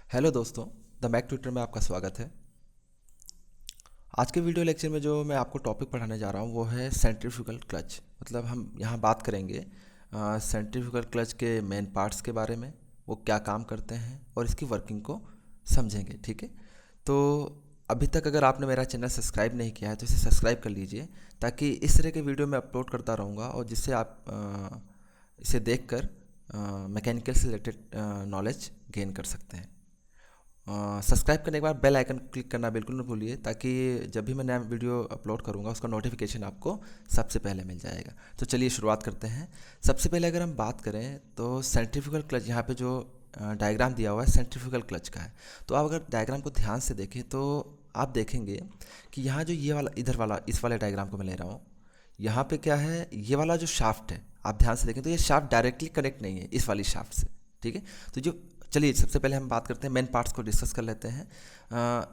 Hello दोस्तों, the Mac Twitter में आपका स्वागत है। आज के वीडियो लेक्चर में जो मैं आपको टॉपिक पढ़ाने जा रहा हूँ वो है सेंट्रीफ्यूगल क्लच। मतलब हम यहाँ बात करेंगे सेंट्रीफ्यूगल क्लच के मेन पार्ट्स के बारे में, वो क्या काम करते हैं और इसकी वर्किंग को समझेंगे। ठीक है, तो अभी तक अगर आपने मेरा चैनल सब्सक्राइब नहीं किया है तो इसे सब्सक्राइब कर लीजिए, ताकि इस तरह के वीडियो मैं अपलोड करता रहूँगा और जिससे आप इसे देखकर मैकेनिकल से रिलेटेड नॉलेज गेन कर सकते हैं। सब्सक्राइब करने के बाद बेल आइकन क्लिक करना बिल्कुल न भूलिए, ताकि जब भी मैं नया वीडियो अपलोड करूंगा उसका नोटिफिकेशन आपको सबसे पहले मिल जाएगा। तो चलिए शुरुआत करते हैं। सबसे पहले अगर हम बात करें तो सेंट्रीफ्यूगल क्लच, यहाँ पे जो डायग्राम दिया हुआ है सेंट्रीफ्यूगल क्लच का है। तो आप अगर डायग्राम को ध्यान से देखें तो आप देखेंगे कि यहाँ जो ये वाला, इधर वाला, इस वाले डायग्राम को मैं ले रहा हूँ, यहाँ पे क्या है, ये वाला जो शाफ्ट है, आप ध्यान से देखें तो ये शाफ्ट डायरेक्टली कनेक्ट नहीं है इस वाली शाफ्ट से। ठीक है, तो जो, चलिए सबसे पहले हम बात करते हैं, मेन पार्ट्स को डिस्कस कर लेते हैं।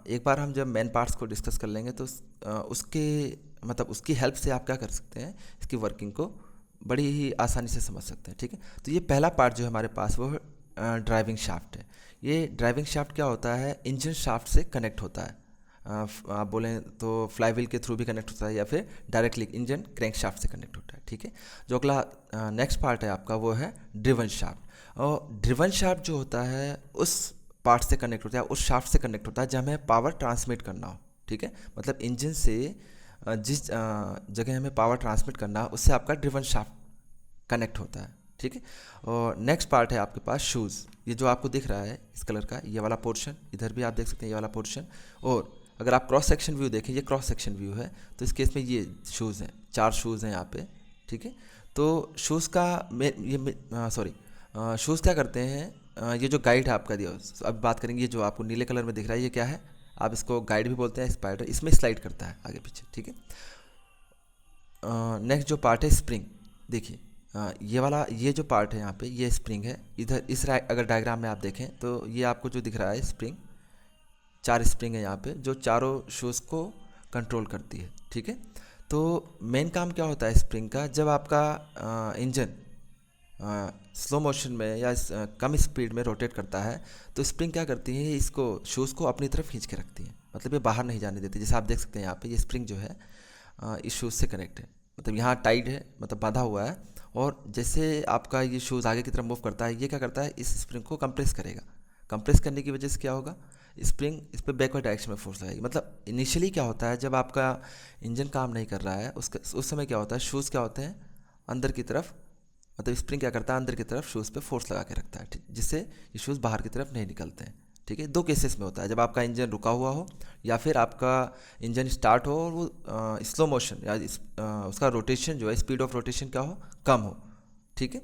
एक बार हम जब मेन पार्ट्स को डिस्कस कर लेंगे तो उसके मतलब उसकी हेल्प से आप क्या कर सकते हैं, इसकी वर्किंग को बड़ी ही आसानी से समझ सकते हैं। ठीक है, तो ये पहला पार्ट जो है हमारे पास वो ड्राइविंग शाफ्ट है। ये ड्राइविंग शाफ्ट क्या होता है, इंजन शाफ्ट से कनेक्ट होता है। आप बोलें तो फ्लाईव्हील के थ्रू भी कनेक्ट होता है या फिर डायरेक्टली इंजन क्रैंक शाफ्ट से कनेक्ट होता है। ठीक है, जो अगला नेक्स्ट पार्ट है आपका वो है ड्रिवन शाफ्ट। और ड्रिवन शाफ्ट जो होता है उस पार्ट से कनेक्ट होता है, उस शाफ्ट से कनेक्ट होता है जब हमें पावर ट्रांसमिट करना हो। ठीक है, मतलब इंजन से जिस जगह हमें पावर ट्रांसमिट करना हो उससे आपका ड्रिवन शाफ्ट कनेक्ट होता है। ठीक है, और नेक्स्ट पार्ट है आपके पास शूज़। ये जो आपको दिख रहा है इस कलर का, ये वाला पोर्शन, इधर भी आप देख सकते हैं ये वाला पोर्शन। और अगर आप क्रॉस सेक्शन व्यू देखें, ये क्रॉस सेक्शन व्यू है, तो इस केस में ये शूज़ हैं, 4 शूज़ हैं यहाँ पे। ठीक है, तो शूज़ का शूज़ क्या करते हैं, ये जो गाइड है आपका दिया, अब बात करेंगे, ये जो आपको नीले कलर में दिख रहा है ये क्या है, आप इसको गाइड भी बोलते हैं, स्पाइडर, इसमें स्लाइड करता है आगे पीछे। ठीक है, नेक्स्ट जो पार्ट है स्प्रिंग, देखिए ये वाला, ये जो पार्ट है यहाँ पे ये स्प्रिंग है। इधर अगर डायग्राम में आप देखें तो ये आपको जो दिख रहा है स्प्रिंग, 4 स्प्रिंग है यहाँ पे जो चारों शूज़ को कंट्रोल करती है। ठीक है, तो मेन काम क्या होता है स्प्रिंग का, जब आपका इंजन स्लो मोशन में या कम स्पीड में रोटेट करता है तो स्प्रिंग क्या करती है, इसको शूज़ को अपनी तरफ खींच के रखती है, मतलब ये बाहर नहीं जाने देती। जैसे आप देख सकते हैं यहाँ पे ये स्प्रिंग जो है इस शूज़ से कनेक्ट है, मतलब यहाँ टाइट है, मतलब बांधा हुआ है। और जैसे आपका ये शूज़ आगे की तरफ मूव करता है, ये क्या करता है, इस स्प्रिंग को कंप्रेस करेगा। कंप्रेस करने की वजह से क्या होगा, स्प्रिंग इस पर बैकवर्ड डायरेक्शन में फोर्स लगाएगी। मतलब इनिशियली क्या होता है, जब आपका इंजन काम नहीं कर रहा है उस समय क्या होता है, शूज़ क्या होते हैं अंदर की तरफ, मतलब स्प्रिंग क्या करता है अंदर की तरफ शूज़ पे फोर्स लगा के रखता है, ठीक, जिससे ये शूज़ बाहर की तरफ नहीं निकलते हैं। ठीक है, 2 केसेस में होता है, जब आपका इंजन रुका हुआ हो या फिर आपका इंजन स्टार्ट हो और वो स्लो मोशन या उसका रोटेशन जो है, स्पीड ऑफ रोटेशन क्या हो, कम हो। ठीक है,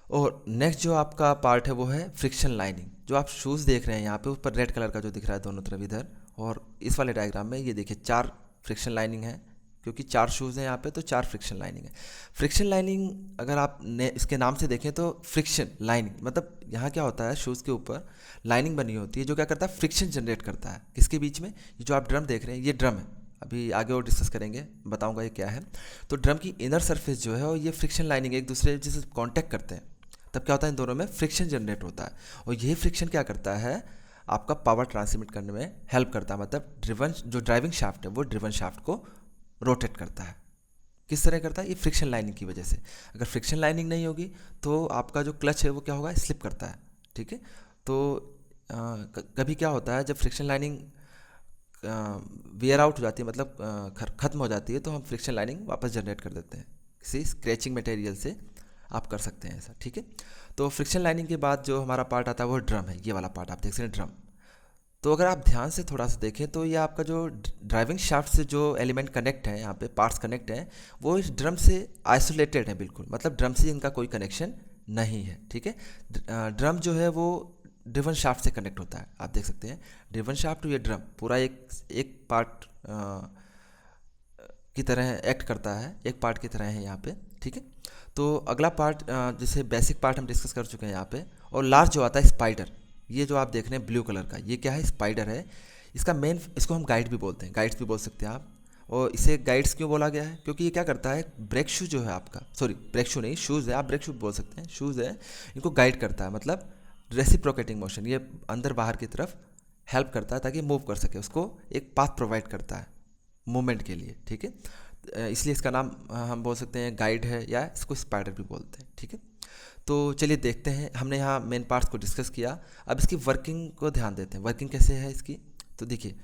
और नेक्स्ट जो आपका पार्ट है वो है फ्रिक्शन लाइनिंग। जो आप शूज़ देख रहे हैं यहाँ पे ऊपर रेड कलर का जो दिख रहा है दोनों तरफ इधर, और इस वाले डायग्राम में ये देखिए 4 फ्रिक्शन लाइनिंग है, क्योंकि 4 शूज़ हैं यहाँ पे तो 4 फ्रिक्शन लाइनिंग है। फ्रिक्शन लाइनिंग अगर आप इसके नाम से देखें तो फ्रिक्शन लाइनिंग मतलब यहाँ क्या होता है, शूज़ के ऊपर लाइनिंग बनी होती है जो क्या करता है, फ्रिक्शन जनरेट करता है। किसके बीच में, ये जो आप ड्रम देख रहे हैं ये ड्रम है, अभी आगे और डिस्कस करेंगे, बताऊंगा ये क्या है। तो ड्रम की इनर सरफेस जो है और ये फ्रिक्शन लाइनिंग एक दूसरे से कांटेक्ट करते हैं, तब क्या होता है, इन दोनों में फ्रिक्शन जनरेट होता है। और यही फ्रिक्शन क्या करता है, आपका पावर ट्रांसमिट करने में हेल्प करता है। मतलब जो ड्राइविंग शाफ्ट है वो ड्रिवन शाफ्ट को रोटेट करता है। किस तरह करता है, ये फ्रिक्शन लाइनिंग की वजह से। अगर फ्रिक्शन लाइनिंग नहीं होगी तो आपका जो क्लच है वो क्या होगा, स्लिप करता है। ठीक है, तो कभी क्या होता है जब फ्रिक्शन लाइनिंग वेयर आउट हो जाती है, मतलब ख़त्म हो जाती है, तो हम फ्रिक्शन लाइनिंग वापस जनरेट कर देते हैं किसी स्क्रैचिंग मटेरियल से, आप कर सकते हैं ऐसा। ठीक है, तो फ्रिक्शन लाइनिंग के बाद जो हमारा पार्ट आता है वो ड्रम है, ये वाला पार्ट आप देख सकते हैं ड्रम। तो अगर आप ध्यान से थोड़ा सा देखें तो ये आपका जो ड्राइविंग शाफ्ट से जो एलिमेंट कनेक्ट है, यहाँ पे पार्ट्स कनेक्ट हैं, वो इस ड्रम से आइसोलेटेड है बिल्कुल, मतलब ड्रम से इनका कोई कनेक्शन नहीं है। ठीक है, ड्रम जो है वो ड्रिवन शाफ्ट से कनेक्ट होता है, आप देख सकते हैं ड्रिवन शाफ्ट तो ये ड्रम पूरा एक एक पार्ट की तरह एक्ट करता है, एक पार्ट की तरह है यहाँ पे। ठीक है, तो अगला पार्ट, जैसे बेसिक पार्ट हम डिस्कस कर चुके हैं यहाँ पे, और लास्ट जो आता है स्पाइडर, ये जो आप देख रहे हैं ब्लू कलर का, ये क्या है, स्पाइडर है। इसका मेन, इसको हम गाइड भी बोलते हैं, गाइड्स भी बोल सकते हैं आप। और इसे गाइड्स क्यों बोला गया है, क्योंकि ये क्या करता है, ब्रेक शू जो है आपका, सॉरी ब्रेक शू नहीं, शूज़ है, आप ब्रेक शू बोल सकते हैं, शूज़ है, इनको गाइड करता है। मतलब रेसिप्रोकेटिंग मोशन, ये अंदर बाहर की तरफ हेल्प करता है ताकि मूव कर सके, उसको एक पाथ प्रोवाइड करता है मूवमेंट के लिए, ठीक है। इसलिए इसका नाम हम बोल सकते हैं गाइड है, या इसको स्पाइडर भी बोलते हैं, ठीक है। तो चलिए देखते हैं, हमने यहाँ मेन पार्ट्स को डिस्कस किया, अब इसकी वर्किंग को ध्यान देते हैं। वर्किंग कैसे है इसकी, तो देखिए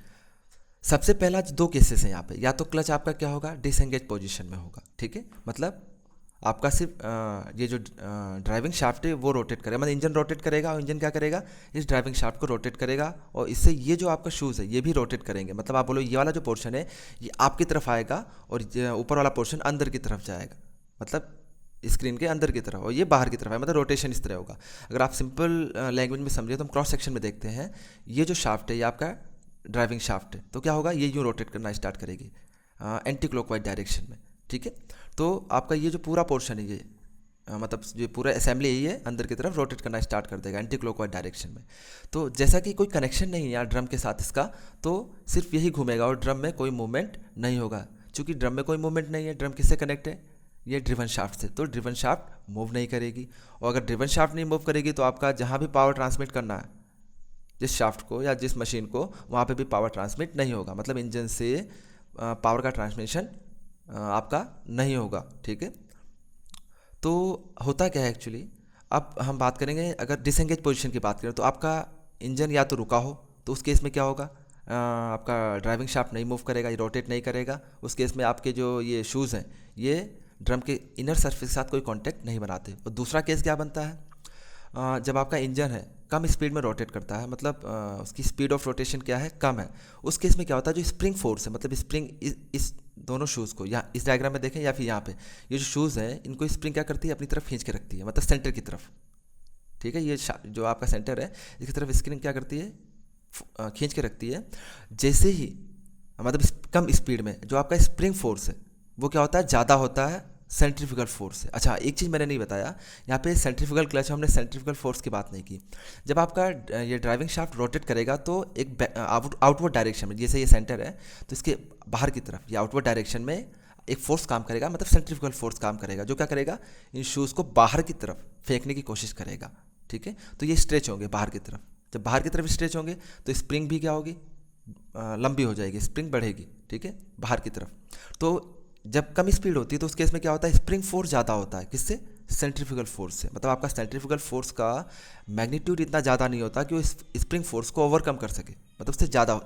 सबसे पहला जो दो केसेस हैं यहाँ पे, या तो क्लच आपका क्या होगा, डिसएंगेज पोजीशन में होगा, ठीक है। मतलब आपका सिर्फ ये जो ड्राइविंग शाफ्ट है वो रोटेट करेगा, मतलब इंजन रोटेट करेगा और इंजन क्या करेगा, इस ड्राइविंग शाफ्ट को रोटेट करेगा, और इससे ये जो आपका शूज़ है ये भी रोटेट करेंगे। मतलब आप बोलो ये वाला जो पोर्शन है ये आपकी तरफ आएगा और ऊपर वाला पोर्शन अंदर की तरफ जाएगा, मतलब स्क्रीन के अंदर की तरफ, और ये बाहर की तरफ है, मतलब रोटेशन इस तरह होगा। अगर आप सिंपल लैंग्वेज में समझे तो हम क्रॉस सेक्शन में देखते हैं, ये जो शाफ्ट है ये आपका ड्राइविंग शाफ्ट है, तो क्या होगा, ये यूँ रोटेट करना स्टार्ट करेगी एंटी क्लॉकवाइज डायरेक्शन में, ठीक है। तो आपका ये जो पूरा पोर्शन है ये मतलब जो पूरा असेंबली है ये अंदर की तरफ रोटेट करना स्टार्ट कर देगा एंटी क्लॉकवाइज डायरेक्शन में। तो जैसा कि कोई कनेक्शन नहीं है यार ड्रम के साथ इसका, तो सिर्फ यही घूमेगा और ड्रम में कोई मूवमेंट नहीं होगा। चूँकि ड्रम में कोई मूवमेंट नहीं है, ड्रम किससे कनेक्ट है, ये ड्रिवन शाफ्ट से, तो ड्रिवन शाफ्ट मूव नहीं करेगी, और अगर ड्रिवन शाफ्ट नहीं मूव करेगी तो आपका जहाँ भी पावर ट्रांसमिट करना है जिस शाफ्ट को या जिस मशीन को, वहाँ पे भी पावर ट्रांसमिट नहीं होगा, मतलब इंजन से पावर का ट्रांसमिशन आपका नहीं होगा, ठीक है। तो होता क्या है एक्चुअली, अब हम बात करेंगे अगर डिसएंगेज पोजीशन की बात करें, तो आपका इंजन या तो रुका हो तो उस केस में क्या होगा, आपका ड्राइविंग शाफ्ट नहीं मूव करेगा, ये रोटेट नहीं करेगा। उस केस में आपके जो ये शूज़ हैं ये ड्रम के इनर सरफेस के साथ कोई कांटेक्ट नहीं बनाते। और दूसरा केस क्या बनता है, जब आपका इंजन है कम स्पीड में रोटेट करता है, मतलब उसकी स्पीड ऑफ रोटेशन क्या है, कम है, उस केस में क्या होता है, जो स्प्रिंग फोर्स है, मतलब स्प्रिंग इस दोनों शूज़ को, या इस डायग्राम में देखें या फिर यहाँ पे, ये जो शूज़ हैं इनको स्प्रिंग क्या करती है, अपनी तरफ खींच के रखती है, मतलब सेंटर की तरफ, ठीक है। ये जो आपका सेंटर है इसकी तरफ स्प्रिंग क्या करती है, खींच के रखती है। जैसे ही मतलब कम स्पीड में जो आपका स्प्रिंग फोर्स है वो क्या होता है, ज़्यादा होता है सेंट्रीफ्यूगल फोर्स से। अच्छा, एक चीज़ मैंने नहीं बताया, यहाँ पे सेंट्रीफ्यूगल क्लच, हमने सेंट्रीफ्यूगल फोर्स की बात नहीं की। जब आपका ये ड्राइविंग शाफ्ट रोटेट करेगा तो एक आउटवर्ड डायरेक्शन में, जैसे ये सेंटर है तो इसके बाहर की तरफ ये आउटवर्ड डायरेक्शन में एक फोर्स काम करेगा, मतलब सेंट्रीफ्यूगल फोर्स काम करेगा, जो क्या करेगा, इन शूज़ को बाहर की तरफ फेंकने की कोशिश करेगा, ठीक है। तो ये स्ट्रेच होंगे बाहर की तरफ, जब बाहर की तरफ स्ट्रेच होंगे तो स्प्रिंग भी क्या होगी, लंबी हो जाएगी, स्प्रिंग बढ़ेगी, ठीक है, बाहर की तरफ। तो जब कम स्पीड होती है तो उस केस में क्या होता है, स्प्रिंग फोर्स ज़्यादा होता है, किससे, सेंट्रीफ्यूगल फोर्स से। मतलब आपका सेंट्रीफ्यूगल फोर्स का मैग्नीट्यूड इतना ज़्यादा नहीं होता कि वो स्प्रिंग फोर्स को ओवरकम कर सके, मतलब उससे ज़्यादा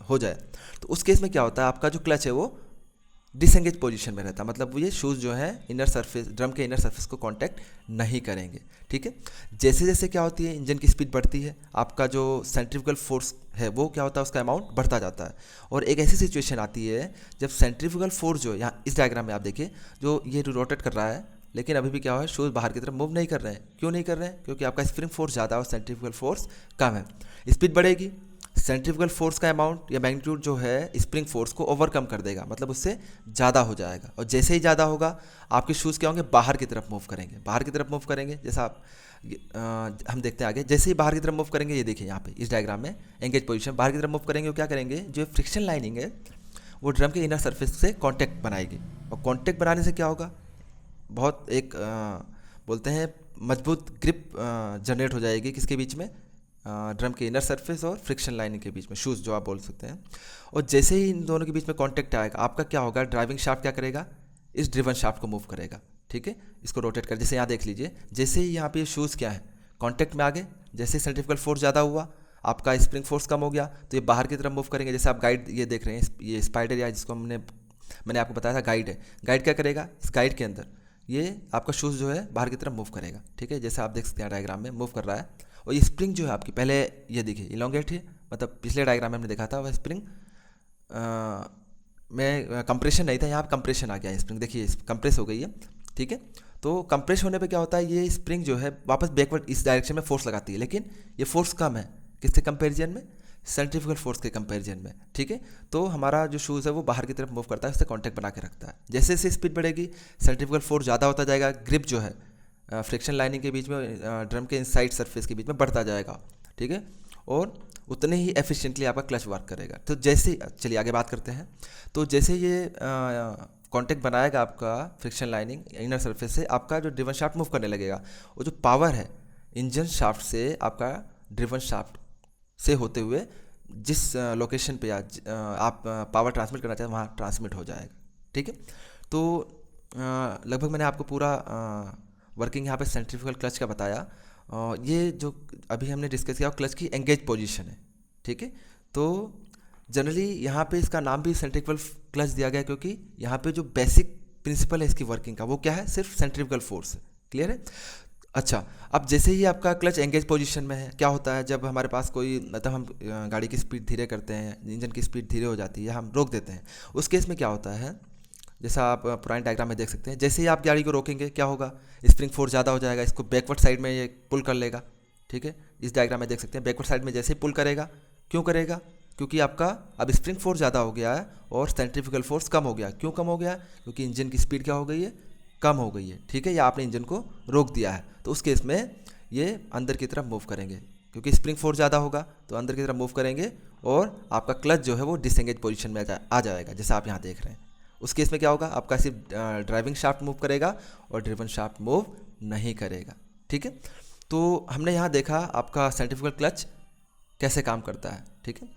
हो जाए। तो उस केस में क्या होता है, आपका जो क्लच है वो डिसएंगेज पोजीशन में रहता है, मतलब ये शूज़ जो है इनर सरफेस, ड्रम के इनर सरफेस को कांटेक्ट नहीं करेंगे, ठीक है। जैसे जैसे क्या होती है, इंजन की स्पीड बढ़ती है, आपका जो सेंट्रीफ्यूगल फोर्स है वो क्या होता है, उसका अमाउंट बढ़ता जाता है। और एक ऐसी सिचुएशन आती है जब सेंट्रीफ्यूगल फोर्स जो यहाँ इस डायग्राम में आप देखिए, जो ये रोटेट कर रहा है लेकिन अभी भी क्या है, शूज़ बाहर की तरफ मूव नहीं कर रहे हैं। क्यों नहीं कर रहे हैं, क्योंकि आपका स्प्रिंग फोर्स ज़्यादा और सेंट्रीफ्यूगल फोर्स कम है। स्पीड बढ़ेगी, सेंट्रीफ्यूगल फोर्स का अमाउंट या मैग्नीट्यूड जो है स्प्रिंग फोर्स को ओवरकम कर देगा, मतलब उससे ज़्यादा हो जाएगा, और जैसे ही ज़्यादा होगा आपके शूज़ क्या होंगे, बाहर की तरफ मूव करेंगे, बाहर की तरफ मूव करेंगे। जैसा आप हम देखते हैं आगे, जैसे ही बाहर की तरफ मूव करेंगे, ये देखिए यहाँ पे इस डायग्राम में एंगेज पोजीशन, बाहर की तरफ मूव करेंगे, वो क्या करेंगे, जो फ्रिक्शन लाइनिंग है वो ड्रम के इनर सरफेस से कॉन्टैक्ट बनाएगी, और कॉन्टैक्ट बनाने से क्या होगा, बहुत एक बोलते हैं मजबूत ग्रिप जनरेट हो जाएगी, किसके बीच में, ड्रम के इनर सरफेस और फ्रिक्शन लाइनिंग के बीच में, शूज़ जो आप बोल सकते हैं। और जैसे ही इन दोनों के बीच में कांटेक्ट आएगा, आपका क्या होगा, ड्राइविंग शाफ्ट क्या करेगा, इस ड्रिवन शाफ्ट को मूव करेगा, ठीक है, इसको रोटेट कर। जैसे यहाँ देख लीजिए, जैसे ही यहाँ पे शूज़ क्या है कांटेक्ट में आ गए, जैसे सेंट्रीफ्यूगल फोर्स ज़्यादा हुआ, आपका स्प्रिंग फोर्स कम हो गया, तो ये बाहर की तरफ मूव करेंगे। जैसे आप गाइड ये देख रहे हैं, ये स्पाइडर या जिसको मैंने आपको बताया था गाइड है, गाइड क्या करेगा, इस गाइड के अंदर ये आपका शूज़ जो है बाहर की तरफ मूव करेगा, ठीक है, जैसे आप देख सकते हैं डायग्राम में मूव कर रहा है। और ये स्प्रिंग जो है आपकी, पहले ये देखिए इलोंगेट है, मतलब पिछले डायग्राम में हमने देखा था वह स्प्रिंग में कंप्रेशन नहीं था, यहाँ पर कंप्रेशन आ गया है, स्प्रिंग देखिए कंप्रेस हो गई है, ठीक है। तो कंप्रेस होने पे क्या होता है, ये स्प्रिंग जो है वापस बैकवर्ड इस डायरेक्शन में फोर्स लगाती है, लेकिन ये फोर्स कम है, किसके कंपेरिजन में, सेंट्रीफ्यूगल फोर्स के कंपेरिजन में, ठीक है। तो हमारा जो शूज़ है वो बाहर की तरफ मूव करता है, उससे कांटेक्ट बना के रखता है। जैसे जैसे स्पीड बढ़ेगी, सेंट्रीफ्यूगल फोर्स ज़्यादा होता जाएगा, ग्रिप जो है फ्रिक्शन लाइनिंग के बीच में, ड्रम के इनसाइड सरफेस के बीच में बढ़ता जाएगा, ठीक है, और उतने ही एफिशिएंटली आपका क्लच वर्क करेगा। तो जैसे, चलिए आगे बात करते हैं। तो जैसे ये कांटेक्ट बनाएगा आपका फ्रिक्शन लाइनिंग इनर सरफेस से, आपका जो ड्रिवन शाफ्ट मूव करने लगेगा, वो जो पावर है इंजन शाफ्ट से आपका ड्रिवन शाफ्ट से होते हुए जिस लोकेशन पे आप पावर ट्रांसमिट करना चाहते हैं वहाँ ट्रांसमिट हो जाएगा। ठीक है, तो लगभग मैंने आपको पूरा वर्किंग यहाँ पे सेंट्रीफ्यूगल क्लच का बताया। ये जो अभी हमने डिस्कस किया क्लच की एंगेज पोजीशन है। ठीक है, तो जनरली यहाँ पे इसका नाम भी सेंट्रीफ्यूगल क्लच दिया गया क्योंकि यहाँ पे जो बेसिक प्रिंसिपल है इसकी वर्किंग का वो क्या है, सिर्फ सेंट्रीफ्यूगल फोर्स है। क्लियर है। अच्छा, अब जैसे ही आपका क्लच एंगेज पोजीशन में है, क्या होता है जब हमारे पास कोई मतलब हम गाड़ी की स्पीड धीरे करते हैं, इंजन की स्पीड धीरे हो जाती है या हम रोक देते हैं, उस केस में क्या होता है, जैसा आप पुराने डायग्राम में देख सकते हैं, जैसे ही आप गाड़ी को रोकेंगे क्या होगा, स्प्रिंग फोर्स ज़्यादा हो जाएगा, इसको बैकवर्ड साइड में ये पुल कर लेगा। ठीक है, इस डायग्राम में देख सकते हैं बैकवर्ड साइड में जैसे ही पुल करेगा, क्यों करेगा, क्योंकि आपका अब स्प्रिंग फोर्स ज़्यादा हो गया है और सेंट्रीफ्यूगल फोर्स कम हो गया। क्यों कम हो गया, क्योंकि इंजन की स्पीड क्या हो गई है, कम हो गई है। ठीक है, या आपने इंजन को रोक दिया है, तो उस केस में ये अंदर की तरफ मूव करेंगे, क्योंकि स्प्रिंग फोर्स ज़्यादा होगा तो अंदर की तरफ मूव करेंगे और आपका क्लच जो है वो डिसएंगेज पोजीशन में आ जाएगा, जैसा आप यहाँ देख रहे हैं। उस केस में क्या होगा, आपका सिर्फ ड्राइविंग शाफ्ट मूव करेगा और ड्रिवन शाफ्ट मूव नहीं करेगा। ठीक है, तो हमने यहाँ देखा आपका सेंट्रीफ्यूगल क्लच कैसे काम करता है। ठीक है,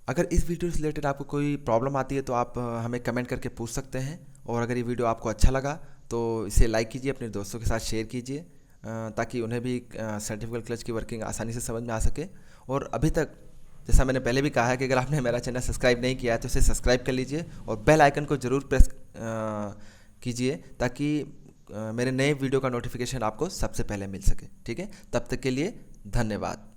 अगर इस वीडियो से रिलेटेड आपको कोई प्रॉब्लम आती है तो आप हमें कमेंट करके पूछ सकते हैं, और अगर ये वीडियो आपको अच्छा लगा तो इसे लाइक कीजिए, अपने दोस्तों के साथ शेयर कीजिए, ताकि उन्हें भी सेंट्रीफ्यूगल क्लच की वर्किंग आसानी से समझ में आ सके। और अभी तक जैसा मैंने पहले भी कहा है कि अगर आपने मेरा चैनल सब्सक्राइब नहीं किया है तो इसे सब्सक्राइब कर लीजिए और बेल आइकन को ज़रूर प्रेस कीजिए, ताकि मेरे नए वीडियो का नोटिफिकेशन आपको सबसे पहले मिल सके। ठीक है, तब तक के लिए धन्यवाद।